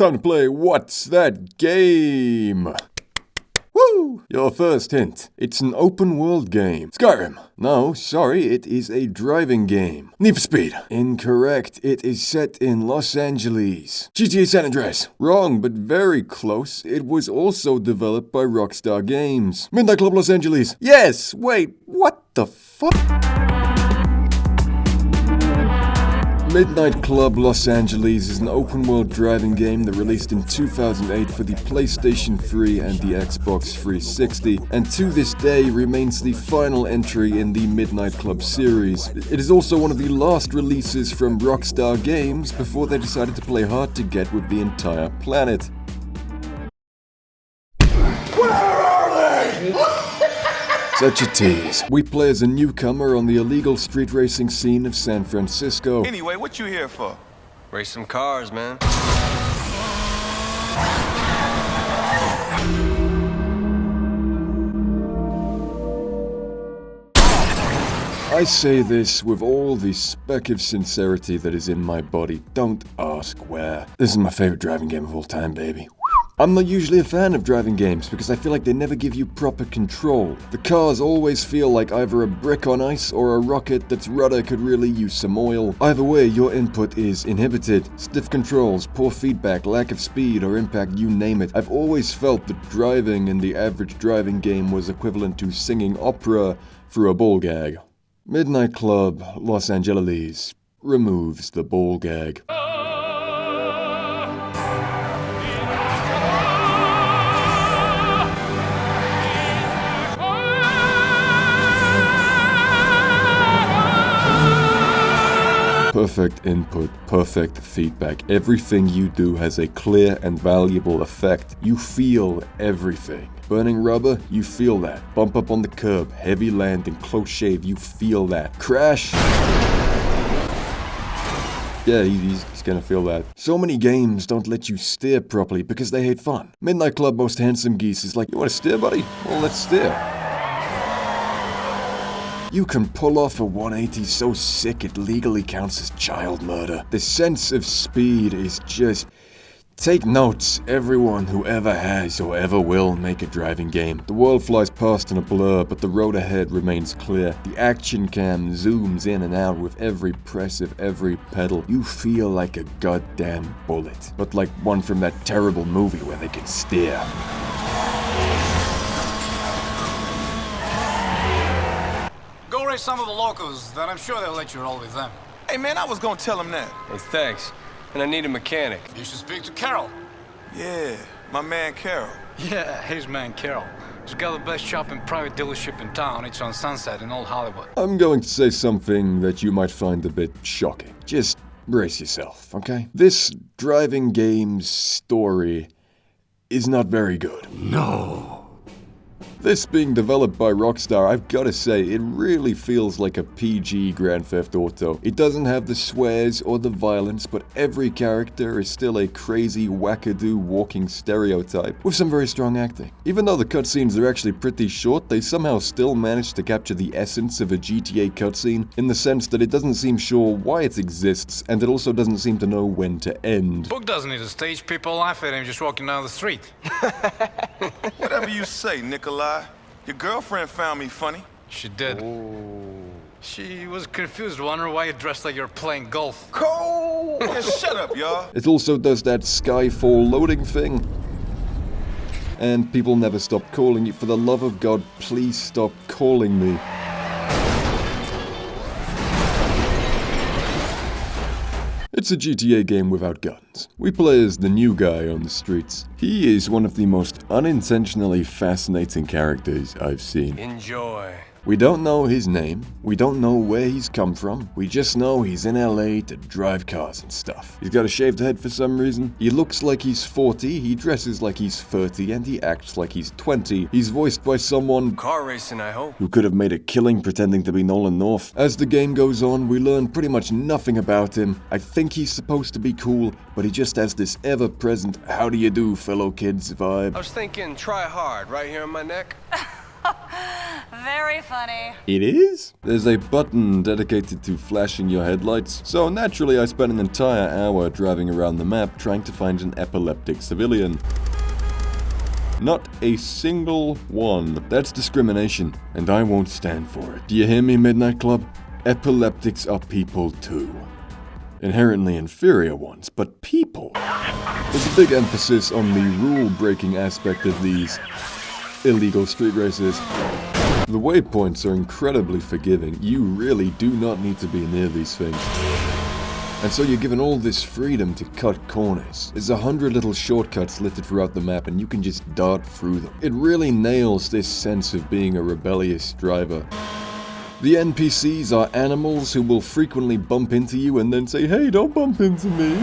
time to play What's That Game? Woo! Your first hint. It's an open world game. Skyrim. No, sorry, it is a driving game. Need for Speed. Incorrect. It is set in Los Angeles. GTA San Andreas. Wrong, but very close. It was also developed by Rockstar Games. Midnight Club Los Angeles. Yes! Wait, what the fuck? Midnight Club Los Angeles is an open-world driving game that released in 2008 for the PlayStation 3 and the Xbox 360, and to this day remains the final entry in the Midnight Club series. It is also one of the last releases from Rockstar Games before they decided to play hard to get with the entire planet. Where are they? Such a tease. We play as a newcomer on the illegal street racing scene of San Francisco. Anyway, what you here for? Race some cars, man. I say this with all the speck of sincerity that is in my body. Don't ask where. This is my favorite driving game of all time, baby. I'm not usually a fan of driving games because I feel like they never give you proper control. The cars always feel like either a brick on ice or a rocket that's rudder could really use some oil. Either way, your input is inhibited. Stiff controls, poor feedback, lack of speed or impact, you name it. I've always felt that driving in the average driving game was equivalent to singing opera through a ball gag. Midnight Club Los Angeles removes the ball gag. Perfect input, perfect feedback. Everything you do has a clear and valuable effect. You feel everything. Burning rubber, you feel that. Bump up on the curb, heavy landing, close shave, you feel that. Crash! Yeah, he's gonna feel that. So many games don't let you steer properly because they hate fun. Midnight Club Most Handsome Geese is like, you wanna steer, buddy? Well, let's steer. You can pull off a 180 so sick it legally counts as child murder. The sense of speed is just... Take notes, everyone who ever has or ever will make a driving game. The world flies past in a blur, but the road ahead remains clear. The action cam zooms in and out with every press of every pedal. You feel like a goddamn bullet, but like one from that terrible movie where they can steer. Go race some of the locals, then I'm sure they'll let you roll with them. Hey, man, I was gonna tell him that. Hey, thanks. And I need a mechanic. You should speak to Carol. Yeah, my man Carol. Yeah, his man Carol. He's got the best shop and private dealership in town. It's on Sunset in Old Hollywood. I'm going to say something that you might find a bit shocking. Just brace yourself, okay? This driving game's story is not very good. No. This being developed by Rockstar, I've gotta say, it really feels like a PG Grand Theft Auto. It doesn't have the swears or the violence, but every character is still a crazy, wackadoo walking stereotype with some very strong acting. Even though the cutscenes are actually pretty short, they somehow still manage to capture the essence of a GTA cutscene, in the sense that it doesn't seem sure why it exists, and it also doesn't seem to know when to end. Book doesn't need a stage. People laugh at him just walking down the street. Whatever you say, Nikolai. Your girlfriend found me funny. She did. Ooh. She was confused, wondering why you dressed like you're playing golf. Cole! Yeah, shut up, y'all. It also does that Skyfall loading thing. And people never stop calling you. For the love of God, please stop calling me. It's a GTA game without guns. We play as the new guy on the streets. He is one of the most unintentionally fascinating characters I've seen. Enjoy. We don't know his name, we don't know where he's come from, we just know he's in LA to drive cars and stuff. He's got a shaved head for some reason, he looks like he's 40, he dresses like he's 30, and he acts like he's 20. He's voiced by someone Car racing, I hope. who could have made a killing pretending to be Nolan North. As the game goes on, we learn pretty much nothing about him. I think he's supposed to be cool, but he just has this ever-present how do you do fellow kids vibe. I was thinking try hard right here on my neck. very funny. It is? There's a button dedicated to flashing your headlights, so naturally I spent an entire hour driving around the map trying to find an epileptic civilian. Not a single one. That's discrimination, and I won't stand for it. Do you hear me, Midnight Club? Epileptics are people too. Inherently inferior ones, but people. There's a big emphasis on the rule-breaking aspect of these illegal street races. The waypoints are incredibly forgiving. You really do not need to be near these things. And so you're given all this freedom to cut corners. There's 100 little shortcuts littered throughout the map and you can just dart through them. It really nails this sense of being a rebellious driver. The NPCs are animals who will frequently bump into you and then say, "Hey, don't bump into me."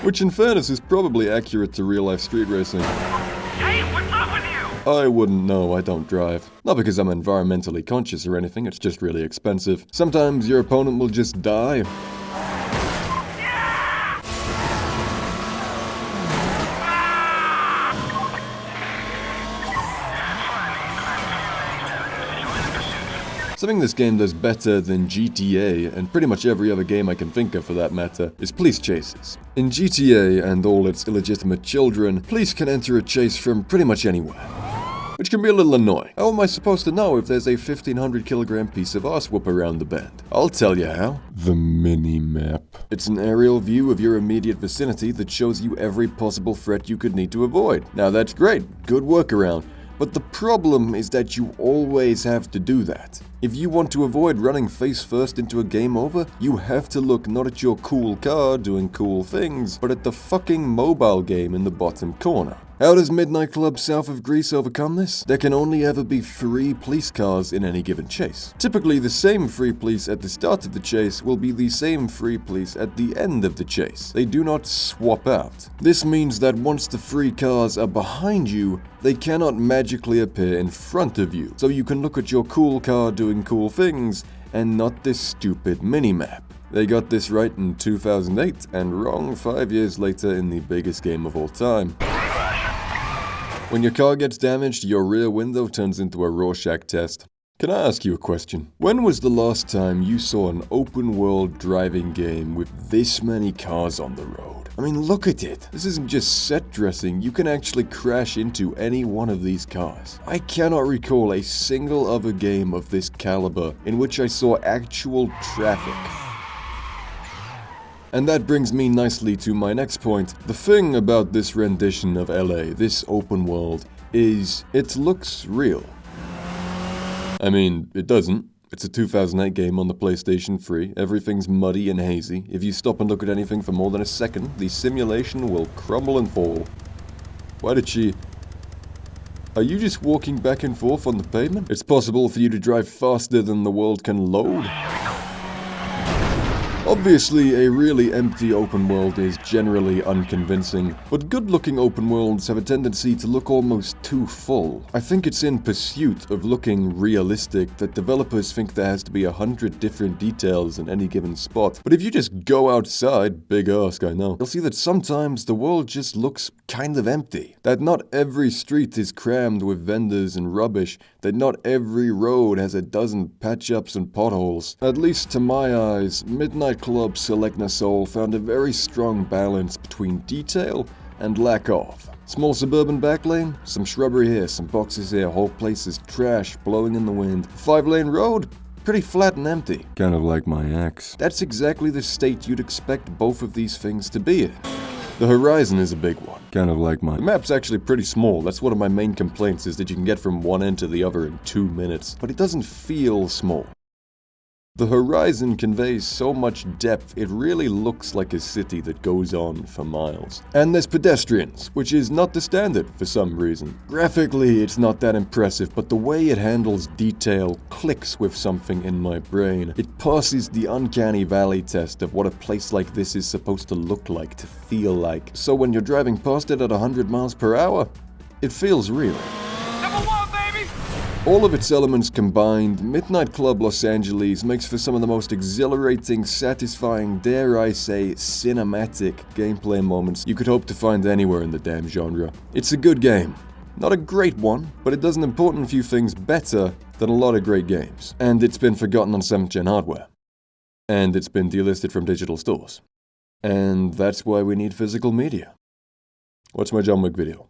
Which in fairness is probably accurate to real-life street racing. Hey, what's up with you? I wouldn't know, I don't drive. Not because I'm environmentally conscious or anything, it's just really expensive. Sometimes your opponent will just die. Something this game does better than GTA, and pretty much every other game I can think of for that matter, is police chases. In GTA and all its illegitimate children, police can enter a chase from pretty much anywhere. Which can be a little annoying. How am I supposed to know if there's a 1500 kilogram piece of arsewhoop around the bend? I'll tell you how. The mini-map. It's an aerial view of your immediate vicinity that shows you every possible threat you could need to avoid. Now that's great, good workaround. But the problem is that you always have to do that. If you want to avoid running face first into a game over, you have to look not at your cool car doing cool things, but at the fucking mobile game in the bottom corner. How does Midnight Club south of Greece overcome this? There can only ever be 3 police cars in any given chase. Typically, the same 3 police at the start of the chase will be the same 3 police at the end of the chase. They do not swap out. This means that once the 3 cars are behind you, they cannot magically appear in front of you. So you can look at your cool car doing cool things and not this stupid minimap. They got this right in 2008 and wrong 5 years later in the biggest game of all time. When your car gets damaged, your rear window turns into a Rorschach test. Can I ask you a question? When was the last time you saw an open-world driving game with this many cars on the road? I mean, look at it. This isn't just set dressing. You can actually crash into any one of these cars. I cannot recall a single other game of this caliber in which I saw actual traffic. And that brings me nicely to my next point. The thing about this rendition of LA, this open world, is it looks real. I mean, it doesn't. It's a 2008 game on the PlayStation 3. Everything's muddy and hazy. If you stop and look at anything for more than a second, the simulation will crumble and fall. Why did she... Are you just walking back and forth on the pavement? It's possible for you to drive faster than the world can load. Obviously, a really empty open world is generally unconvincing, but good-looking open worlds have a tendency to look almost too full. I think it's in pursuit of looking realistic that developers think there has to be 100 different details in any given spot. But if you just go outside, big ask I know, you'll see that sometimes the world just looks kind of empty. That not every street is crammed with vendors and rubbish, that not every road has a dozen patch-ups and potholes. At least to my eyes, Midnight Club Selecna Soul found a very strong balance between detail and lack of. Small suburban backlane, some shrubbery here, some boxes here, whole place is trash blowing in the wind. 5-lane road, pretty flat and empty. Kind of like my ex. That's exactly the state you'd expect both of these things to be in. The horizon is a big one. Kind of like mine. The map's actually pretty small. That's one of my main complaints, is that you can get from one end to the other in 2 minutes. But it doesn't feel small. The horizon conveys so much depth, it really looks like a city that goes on for miles. And there's pedestrians, which is not the standard for some reason. Graphically, it's not that impressive, but the way it handles detail clicks with something in my brain. It passes the uncanny valley test of what a place like this is supposed to look like, to feel like. So when you're driving past it at 100 miles per hour, it feels real. All of its elements combined, Midnight Club Los Angeles makes for some of the most exhilarating, satisfying, dare I say, cinematic gameplay moments you could hope to find anywhere in the damn genre. It's a good game. Not a great one, but it does an important few things better than a lot of great games. And it's been forgotten on 7th gen hardware. And it's been delisted from digital stores. And that's why we need physical media. Watch my John Wick video.